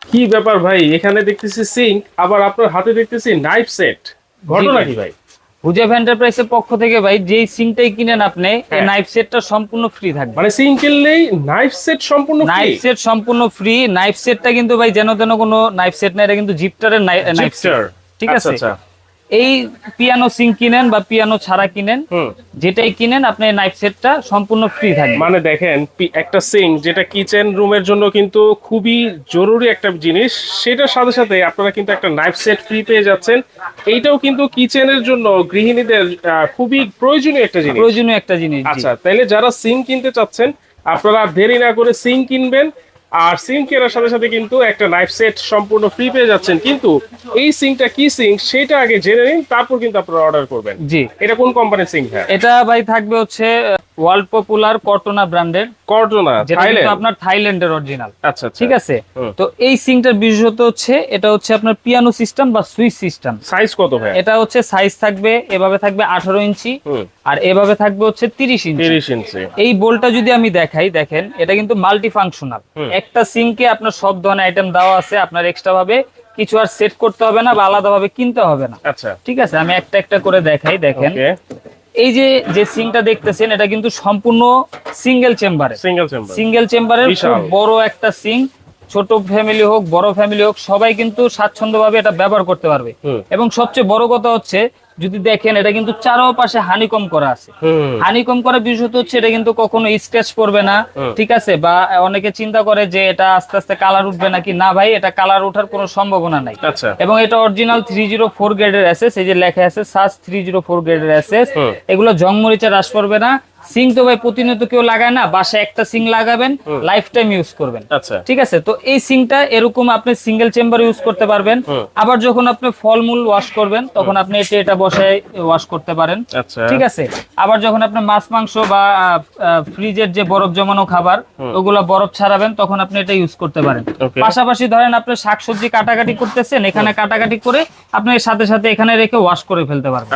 কি ব্যাপার ভাই, এখানে দেখতেছি সিঙ্ক, আবার আপনার হাতে দেখতেছি নাইফ সেট। ঘটনা কি ভাই? হুজাইফ এন্টারপ্রাইজের পক্ষ থেকে ভাই যেই সিঙ্কটাই কিনেন আপনি এই নাইফ সেটটা সম্পূর্ণ ফ্রি থাকবে। মানে সিঙ্ক কিনলেই নাইফ সেট সম্পূর্ণ ফ্রি? নাইফ সেট সম্পূর্ণ ফ্রি। নাইফ সেটটা কিন্তু ভাই যেন তেন কোনো নাইফ সেট না, এটা কিন্তু জিপটারের নাইফ সেট, ঠিক আছে? এই পিয়ানো সিঙ্ক কিনেন বা পিয়ানো ছাড়া কিনেন, যেটাই কিনেন আপনি নাইফ সেটটা সম্পূর্ণ ফ্রি থাকবে। মানে দেখেন, একটা সিঙ্ক যেটা কিচেন রুমের জন্য কিন্তু খুবই জরুরি একটা জিনিস, সেটার সাথে সাথে আপনারা কিন্তু একটা নাইফ সেট ফ্রি পেয়ে যাচ্ছেন। এইটাও কিন্তু কিচেনের জন্য গৃহিণীদের খুবই প্রয়োজনীয় একটা জিনিস। আচ্ছা, তাহলে যারা সিঙ্ক কিনতে চাচ্ছেন আপনারা দেরি না করে সিঙ্ক কিনবেন, আর সিঙ্ক কেনার সাথে সাথে কিন্তু একটা নাইফ সেট সম্পূর্ণ ফ্রি পেয়ে যাচ্ছেন। কিন্তু এই সিঙ্কটা কি সিঙ্ক সেটা আগে জেনে নিন, তারপর কিন্তু আপনারা অর্ডার করবেন। জি, এটা কোন কোম্পানির সিঙ্ক? হ্যাঁ, এটা ভাই থাকবে হচ্ছে ওয়ার্ল্ড পপুলার কর্টনা ব্র্যান্ডের। কর্টনা, যেটা কিন্তু আপনার থাইল্যান্ডের অরিজিনাল। আচ্ছা, ঠিক আছে। তো এই সিঙ্কটার বিশেষত্ব হচ্ছে এটা হচ্ছে আপনার পিয়ানো সিস্টেম বা সুইচ সিস্টেম। সাইজ কত ভাই? এটা হচ্ছে সাইজ থাকবে এভাবে থাকবে 18 ইঞ্চি, আর এভাবে থাকবে হচ্ছে 30 ইঞ্চি। এই বোলটা যদি আমি দেখাই, দেখেন এটা কিন্তু মাল্টি ফাংশনাল। একটা সিঙ্কে আপনার সব ধরনের আইটেম দেওয়া আছে, আপনার এক্সট্রা ভাবে কিছু আর সেট করতে হবে না বা আলাদা ভাবে কিনতে হবে না। আচ্ছা, ঠিক আছে, আমি একটা একটা করে দেখাই। দেখেন এই যে সিঙ্কটা দেখতেছেন এটা কিন্তু সম্পূর্ণ সিঙ্গেল চেম্বারের খুব বড় একটা সিঙ্ক। ছোট ফ্যামিলি হোক বড় ফ্যামিলি হোক সবাই কিন্তু স্বাচ্ছন্দ্যভাবে এটা ব্যবহার করতে পারবে। এবং সবচেয়ে বড় কথা হচ্ছে যদি দেখেন এটা কিন্তু চারপাশে হানিকম করা আছে। হানিকম করা বিশেষত হচ্ছে এটা কিন্তু কখনো স্ক্র্যাচ পড়বে না। ঠিক আছে, বা অনেকে চিন্তা করে যে এটা আস্তে আস্তে কালার উঠবে নাকি, না ভাই, এটা কালার ওঠার কোনো সম্ভাবনা নাই। এবং এটা অরিজিনাল 304 গ্রেডের এসএস, এই যে লেখা আছে সাস 304 গ্রেডের এসএস। এগুলো জং মরিচা হ্রাস করবে না। সিঙ্ক তো ভাই প্রতিনিয়ত কেউ লাগায় না, বাসায় একটা সিঙ্ক লাগাবেন, লাইফ টাইম ইউজ করবেন। ঠিক আছে, তো এই সিঙ্কটা এরকম আপনি সিঙ্গেল চেম্বার ইউজ করতে পারবেন। আবার যখন আপনি ফলমূল ওয়াশ করবেন তখন আপনি এটা বসায় ওয়াশ করতে পারেন। ঠিক আছে, আবার যখন আপনি মাছ মাংস বা ফ্রিজের যে বরফ জমানো খাবার ওগুলা বরফ ছাড়াবেন তখন আপনি এটা ইউজ করতে পারেন। পাশাপাশি ধরেন আপনি শাকসবজি কাটাকাটি করতেছেন, এখানে কাটাকাটি করে আপনি এর সাথে সাথে এখানে রেখে ওয়াশ করে ফেলতে পারবেন।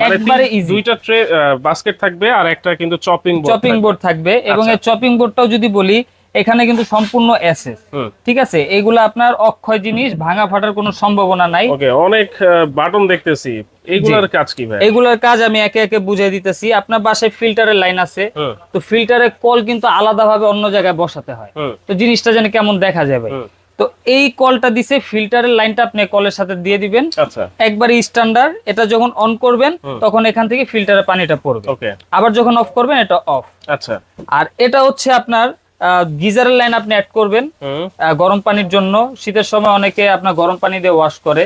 একবারে ইজি। দুইটা ট্রে বাস্কেট থাকবে আর একটা কিন্তু চপিং বোর্ড থাকবে। এবং এই চপিং বোর্ডটাও যদি বলি, এখানে কিন্তু সম্পূর্ণ এসএস। ঠিক আছে, এগুলো আপনার অক্ষয় জিনিস, ভাঙা ফাটার কোনো সম্ভাবনা নাই। ওকে, অনেক বাটন দেখতেছি, এগুলার কাজ কি ভাই? এগুলার কাজ আমি একে একে বুঝিয়ে দিতেছি। আপনার বাসায় ফিল্টারের লাইন আছে, তো ফিল্টারের কল কিন্তু আলাদাভাবে অন্য জায়গায় বসাতে হয়, তো জিনিসটা যেন কেমন দেখা যাবে। তো এই কলটা দিছে, ফিল্টারের লাইনটা আপনি কলের সাথে দিয়ে দিবেন, একবারে স্ট্যান্ডার্ড। এটা যখন অন করবেন তখন এখান থেকে ফিল্টারের পানিটা পড়বে, আবার যখন অফ করবেন এটা অফ। আচ্ছা, আর এটা হচ্ছে আপনার গিজারের লাইন আপনি অ্যাড করবেন গরম পানির জন্য। শীতের সময় অনেকে আপনার গরম পানি দিয়ে ওয়াশ করে,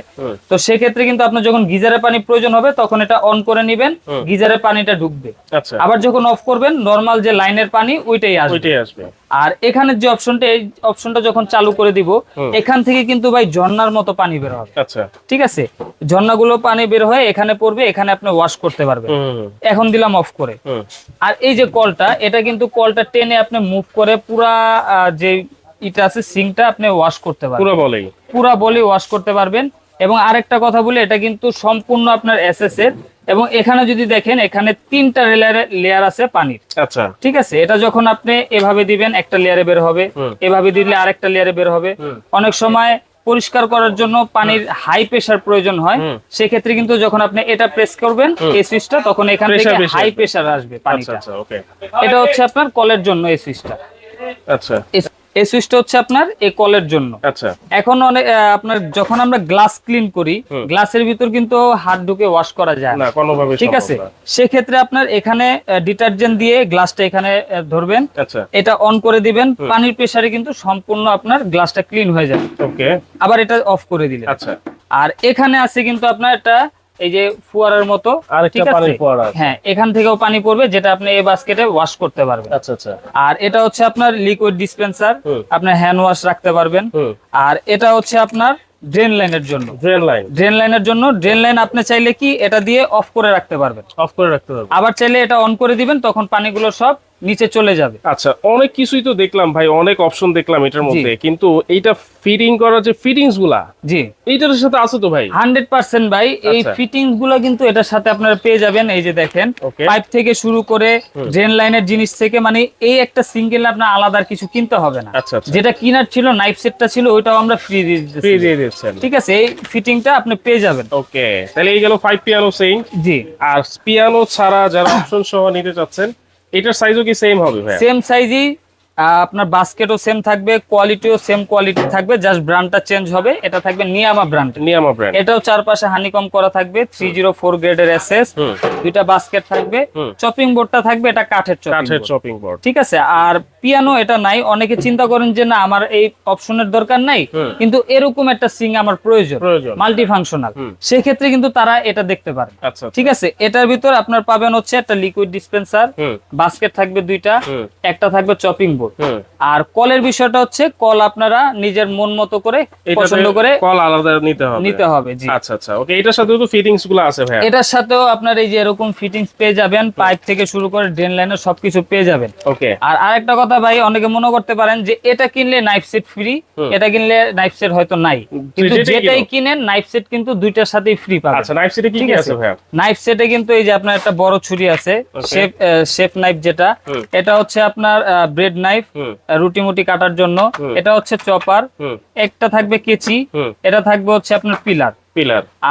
তো সেক্ষেত্রে কিন্তু আপনার যখন গিজারের পানি প্রয়োজন হবে তখন এটা অন করে নেবেন, গিজারের পানিটা ঢুকবে। আবার যখন অফ করবেন নরমাল যে লাইনের পানি ওইটাই আসবে। আর এখানে যে অপশনটা, এই অপশনটা যখন চালু করে দিব এখান থেকে কিন্তু ভাই ঝর্ণার মতো পানি বের হবে। ঠিক আছে, ঝর্ণাগুলো পানি বের হয়ে এখানে পড়বে, এখানে আপনি ওয়াশ করতে পারবেন। এখন দিলাম অফ করে। আর এই যে কলটা, এটা কিন্তু কলটা টেনে আপনি মুভ করে পুরা যে এটা আছে সিঙ্কটা আপনি ওয়াশ করতে পারবেন, পুরা বলি ওয়াশ করতে পারবেন। এবং আরেকটা কথা বলি, এটা কিন্তু সম্পূর্ণ আপনার এসএস এর। এবং এখানে যদি দেখেন এখানে 3টা লেয়ার আছে পানির। আচ্ছা, ঠিক আছে, এটা যখন আপনি এভাবে দিবেন একটা লেয়ারে বের হবে, এভাবে দিলে আরেকটা লেয়ারে বের হবে। অনেক সময় পরিষ্কার করার জন্য পানির হাই প্রেসার প্রয়োজন হয়, সেক্ষেত্রে কিন্তু যখন আপনি এটা প্রেস করবেন এই সুইচটা, তখন এখান থেকে হাই প্রেসার আসবে পানিটা। এটা হচ্ছে আপনার কলের জন্য এই সুইচটা। আচ্ছা, এই সুইচটা হচ্ছে আপনার এই কলের জন্য। আচ্ছা, এখন অনেক আপনার যখন আমরা গ্লাস ক্লিন করি, গ্লাসের ভিতর কিন্তু হাত ঢুকে ওয়াশ করা যায় না কোনোভাবে। ঠিক আছে, সেক্ষেত্রে আপনার এখানে ডিটারজেন্ট দিয়ে গ্লাসটা এখানে ধরবেন, এটা অন করে দিবেন, পানির প্রেসারে কিন্তু সম্পূর্ণ আপনার গ্লাসটা ক্লিন হয়ে যাবে। ওকে, আবার এটা অফ করে দিলেন। আচ্ছা, আর এখানে আছে কিন্তু আপনার একটা এই যে ফুয়ারার মতো, ঠিক আছে, হ্যাঁ, এখান থেকেও পানি পড়বে, যেটা আপনি এই বাস্কেটে ওয়াশ করতে পারবেন। আচ্ছা আচ্ছা, আর এটা হচ্ছে আপনার লিকুইড ডিসপেন্সার, আপনি হ্যান্ড ওয়াশ রাখতে পারবেন। আর এটা হচ্ছে আপনার ড্রেন লাইনের জন্য। ড্রেন লাইন আপনি চাইলে কি এটা দিয়ে অফ করে রাখতে পারবেন, আবার চাইলে এটা অন করে দিবেন, তখন পানিগুলো সব নিচে চলে যাবে। আচ্ছা, অনেক কিছুই তো দেখলাম ভাই, অনেক অপশন দেখলাম এটার মধ্যে, কিন্তু এইটা ফিটিং করার যে ফিটিংস গুলা, জি এইটার সাথে আছে তো ভাই? 100% ভাই। এই ফিটিংস গুলো কিন্তু এটার সাথে আপনারা পেয়ে যাবেন। এই যে দেখেন, পাইপ থেকে শুরু করে ড্রেন লাইনের জিনিস থেকে, মানে এই একটা সিঙ্গেল আপনার আলাদা কিছু কিনতে হবে না। যেটা কিনার ছিল, নাইফ সেটটা ছিল, ওইটাও আমরা ফ্রি দিয়ে দিচ্ছি। ঠিক আছে, এই ফিটিংটা আপনি পেয়ে যাবেন। ওকে, তাহলে এই গেল 5 পিয়ানো সিঙ্ক। জি, আর পিয়ানো ছাড়া যারা অপশন সহ নিতে চাচ্ছেন, এটার সাইজও কি সেম হবে ভাই? সেম সাইজই, আপনার বাস্কেটও সেম থাকবে, কোয়ালিটিও সেম কোয়ালিটি থাকবে, জাস্ট ব্র্যান্ডটা চেঞ্জ হবে। এটা থাকবে নিয়ামা ব্র্যান্ড। নিয়ামা ব্র্যান্ড। এটাও চারপাশে হানিকম করা থাকবে, 304 গ্রেডের এসএস। দুইটা বাস্কেট থাকবে, চপিং বোর্ডটা থাকবে, এটা কাঠের চপিং বোর্ড। ঠিক আছে। আর পিয়ানো এটা নাই। অনেকে চিন্তা করেন যে না আমার এই অপশনের দরকার নাই, কিন্তু এরকম একটা সিং আমার প্রয়োজন, মাল্টি ফাংশনাল, সেক্ষেত্রে কিন্তু তারা এটা দেখতে পারে। ঠিক আছে, এটার ভিতর আপনার পাবেন হচ্ছে একটা লিকুইড ডিসপেন্সার, বাস্কেট থাকবে দুইটা, একটা থাকবে চপিং বোর্ড। আর কলের বিষয়টা হচ্ছে, কল আপনারা নিজের মন মতো করে পছন্দ করে কল আলাদা নিতে হবে। জি, আচ্ছা আচ্ছা, ওকে। এটার সাথেও তো ফিটিংস গুলো আছে ভাই? এটার সাথেও আপনার এই যে এরকম ফিটিংস পেয়ে যাবেন, পাইপ থেকে শুরু করে ড্রেন লাইনের সবকিছু পেয়ে যাবেন। ওকে। আর আরেকটা কথা ভাই, অনেকে মনে করতে পারেন যে এটা কিনলে নাইফ সেট ফ্রি, এটা কিনলে নাইফ সেট হয়তো নাই, কিন্তু যেটাই কিনেন নাইফ সেট কিন্তু দুইটার সাথেই ফ্রি পাবেন। আচ্ছা, নাইফ সেটে কি কি আছে ভাই? নাইফ সেটে কিন্তু এই যে আপনার একটা বড় ছুরি আছে, শেফ নাইফ, যেটা এটা হচ্ছে আপনার ব্রেড নাইফ, রুটি মুটি কাটার জন্য। এটা হচ্ছে চপার, একটা থাকবে কেচি, এটা থাকবে হচ্ছে আপনার পিলার।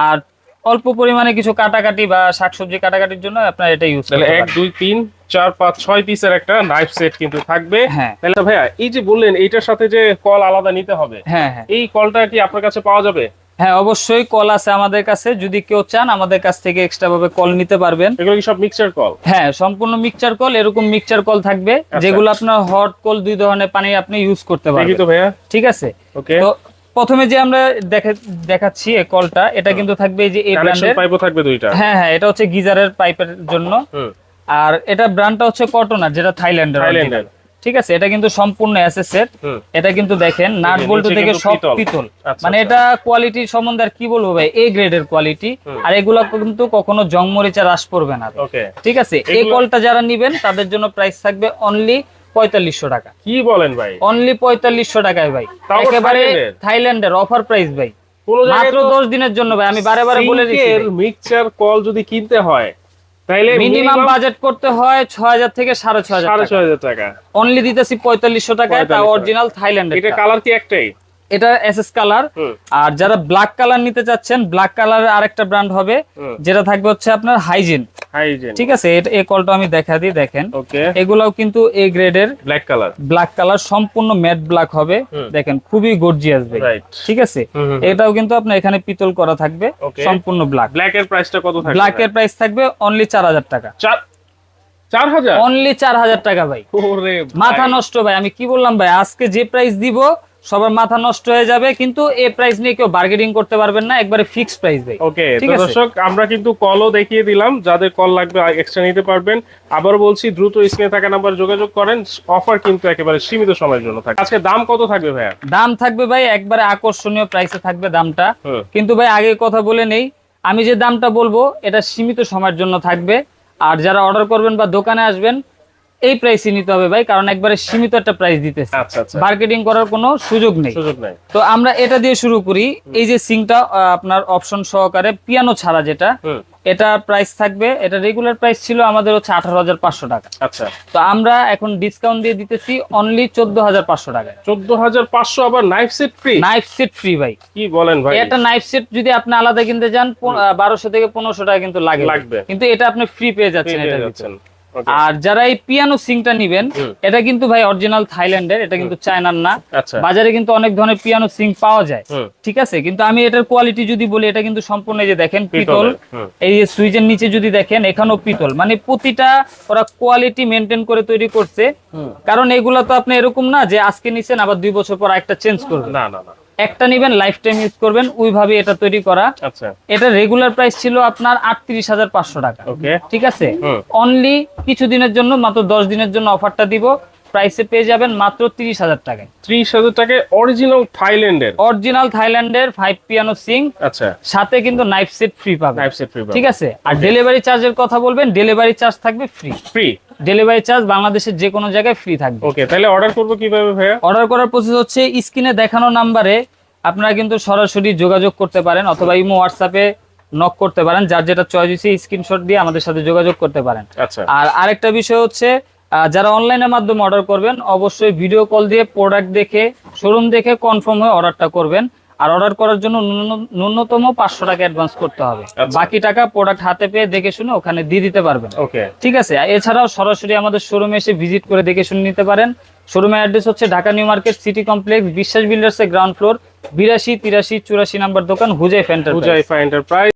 আর অল্প পরিমাণে কিছু কাটাকাটি বা শাকসবজি কাটাকাটির জন্য আপনার এটা ইউজ করতে পারেন। 1 2 3 4 5 6 পিসের একটা নাইফ সেট কিন্তু থাকবে। হ্যাঁ। তাহলে ভাইয়া, এই যে বললেন এইটার সাথে যে কল আলাদা নিতে হবে, হ্যাঁ, এই কলটা কি আপনার কাছে পাওয়া যাবে? হ্যাঁ, অবশ্যই কল আছে আমাদের কাছে। যদি কেউ চান আমাদের কাছ থেকে এক্সট্রা ভাবে কল নিতে পারবেন। এগুলো কি সব মিক্সচার কল? হ্যাঁ, সম্পূর্ণ মিক্সচার কল। এরকম মিক্সচার কল থাকবে, যেগুলো আপনার হট কল, দুই ধরনের পানি আপনি ইউজ করতে পারবেন। দেখি তো ভাইয়া। ঠিক আছে। ওকে। তো প্রথমে যে আমরা দেখাচ্ছি এই কলটা, এটা কিন্তু থাকবে এই যে এই ব্র্যান্ডের পাইপও থাকবে দুইটা। হ্যাঁ হ্যাঁ, এটা হচ্ছে গিজারের পাইপের জন্য। আর এটা ব্র্যান্ডটা হচ্ছে কটনার, যেটা থাইল্যান্ডের। ঠিক আছে, এটা কিন্তু সম্পূর্ণ এসএস এর। এটা কিন্তু দেখেন নাট বল্টু থেকে সব পিতল, মানে এটা কোয়ালিটি সম্বন্ধে আর কি বলবো ভাই, এ গ্রেডের কোয়ালিটি। আর এগুলা কিন্তু কখনো জং মরিচা রাস পড়বে না। ঠিক আছে, এই কলটা যারা নিবেন তাদের জন্য প্রাইস থাকবে অনলি 4500 টাকা। কি বলেন ভাই? অনলি 4500 টাকায় ভাই, একেবারে থাইল্যান্ডের অফার প্রাইস ভাই, মাত্র 10 দিনের জন্য ভাই। আমি বারে বারে বলে দিচ্ছি, মিক্সচার কল যদি কিনতে হয় তাইলে মিনিমাম বাজেট করতে হয় 6000 থেকে 6500 টাকা। অনলি দিতেছি 4500 টাকায়, তা অরিজিনাল থাইল্যান্ডের। এটা কালার কি একটাই? এটা এসএস কালার। আর যারা ব্ল্যাক কালার নিতে চাচ্ছেন, ব্ল্যাক কালারের আরেকটা ব্র্যান্ড হবে, যেটা থাকবে হচ্ছে আপনার হাইজিন। ঠিক আছে, এই কলটা আমি দেখা দিই, দেখেন এগুলাও কিন্তু এ গ্রেডের ব্ল্যাক কালার, সম্পূর্ণ ম্যাট ব্ল্যাক হবে। দেখেন খুবই গর্জিয়াস ভাই। ঠিক আছে, এটাও কিন্তু আপনার এখানে পিতল করা থাকবে, সম্পূর্ণ ব্ল্যাক। ব্ল্যাক এর প্রাইসটা কত থাকবে? ব্ল্যাক এর প্রাইস থাকবে অনলি 4000 টাকা। 4000? অনলি 4000 টাকা ভাই। মাথা নষ্ট ভাই, আমি কি বললাম ভাই, আজকে যে প্রাইস দিব সবার মাথা নষ্ট হয়ে যাবে, কিন্তু এই প্রাইস নিয়ে কেউ বার্গেনিং করতে পারবেন না, একবারে ফিক্সড প্রাইস ভাই। ওকে, তো দর্শক আমরা কিন্তু কলও দেখিয়ে দিলাম, যাদের কল লাগবে এক্সট্রা নিতে পারবেন। আবার বলছি, দ্রুত স্ক্রিনে থাকা নাম্বারে যোগাযোগ করেন। অফার কিন্তু একেবারে সীমিত সময়ের জন্য থাকে। আজকে দাম কত থাকবে ভাইয়া? দাম থাকবে ভাই একবারে আকর্ষণীয় প্রাইসে থাকবে দামটা। কিন্তু ভাই আগে কথা বলে নেই, আমি যে দামটা বলবো এটা সীমিত সময়ের জন্য থাকবে। আর যারা অর্ডার করবেন বা দোকানে আসবেন, এই প্রাইসই নিতে হবে ভাই, কারণ একবারে সীমিত একটা প্রাইস দিতেছে, মার্কেটিং করার কোনো সুযোগ নেই। তো আমরা এটা দিয়ে শুরু করি। এই যে সিংটা আপনার অপশন সহকারে পিয়ানো ছাড়া, যেটা এটা প্রাইস থাকবে, এটা রেগুলার প্রাইস ছিল আমাদের হচ্ছে 18500 টাকা। আচ্ছা, তো আমরা এখন ডিসকাউন্ট দিয়ে দিতেছি অনলি 14500 টাকায়। 14500? আবার knife set free? Knife set free ভাই। কি বলেন ভাই? এটা নাইফ সেট যদি আপনি আলাদা কিনতে যান 1200 থেকে 1500 টাকা কিন্তু লাগবে, কিন্তু এটা আপনি ফ্রি পেয়ে যাচ্ছেন এটা দিচ্ছেন। আর যারা এই পিয়ানো সিংটা নিবেন, এটা কিন্তু ভাই অরিজিনাল থাইল্যান্ডের, এটা কিন্তু চায়নার না। বাজারে কিন্তু অনেক ধরনের পিয়ানো সিং পাওয়া যায়। ঠিক আছে, কিন্তু আমি এটার কোয়ালিটি যদি বলি, এটা কিন্তু সম্পূর্ণ এই যে দেখেন পিতল, এই যে সুইচের নিচে যদি দেখেন এখানেও পিতল, মানে প্রতিটা ওরা কোয়ালিটি মেনটেন করে তৈরি করছে। কারণ এগুলা তো আপনি এরকম না যে আজকে নিছেন আবার 2 বছর পর একটা চেঞ্জ করবেন, না না না, একটা নিবেন লাইফ টাইম ইউজ করবেন, ওইভাবে এটা তৈরি করা। আচ্ছা, এটা রেগুলার প্রাইস ছিল আপনার 38500 টাকা। ওকে, ঠিক আছে, অনলি কিছুদিনের জন্য, মাত্র 10 দিনের জন্য অফারটা দিব, প্রাইসে পেয়ে যাবেন মাত্র 30000 টাকায়। 30000 টাকায় অরিজিনাল থাইল্যান্ডের 5 পিয়ানো সিং। আচ্ছা, সাথে কিন্তু নাইফ সেট ফ্রি পাবেন। ঠিক আছে, আর ডেলিভারি চার্জের কথা বলবেন, ডেলিভারি চার্জ থাকবে ফ্রি। ডেলিভারি চার্জ বাংলাদেশের যে কোনো জায়গায় ফ্রি থাকবে। ওকে, তাহলে অর্ডার করব কিভাবে ভাইয়া? অর্ডার করার প্রসেস হচ্ছে স্ক্রিনে দেখানো নাম্বারে আপনারা কিন্তু সরাসরি যোগাযোগ করতে পারেন, অথবা ইমো হোয়াটসঅ্যাপে নক করতে পারেন, যার যেটা চয়েস হয়েছে স্ক্রিনশট দিয়ে আমাদের সাথে যোগাযোগ করতে পারেন। আচ্ছা, আর আরেকটা বিষয় হচ্ছে যারা অনলাইনের মাধ্যমে অর্ডার করবেন অবশ্যই ভিডিও কল দিয়ে প্রোডাক্ট দেখে শোরুম দেখে কনফার্ম হয়ে অর্ডারটা করবেন। আর অর্ডার করার জন্য ন্যূনতম 500 টাকা অ্যাডভান্স করতে হবে, বাকি টাকা প্রোডাক্ট হাতে পেয়ে দেখে শুনে ওখানে দিয়ে দিতে পারবেন। ওকে, ঠিক আছে। এছাড়াও সরাসরি আমাদের শোরুমে এসে ভিজিট করে দেখে শুনে নিতে পারেন। শোরুমের অ্যাড্রেস হচ্ছে Dhaka new market city complex বিশ্বাস বিল্ডার্স এর গ্রাউন্ড ফ্লোর 82 83 84 নাম্বার দোকান হুজাইফা এন্টারপ্রাইজ।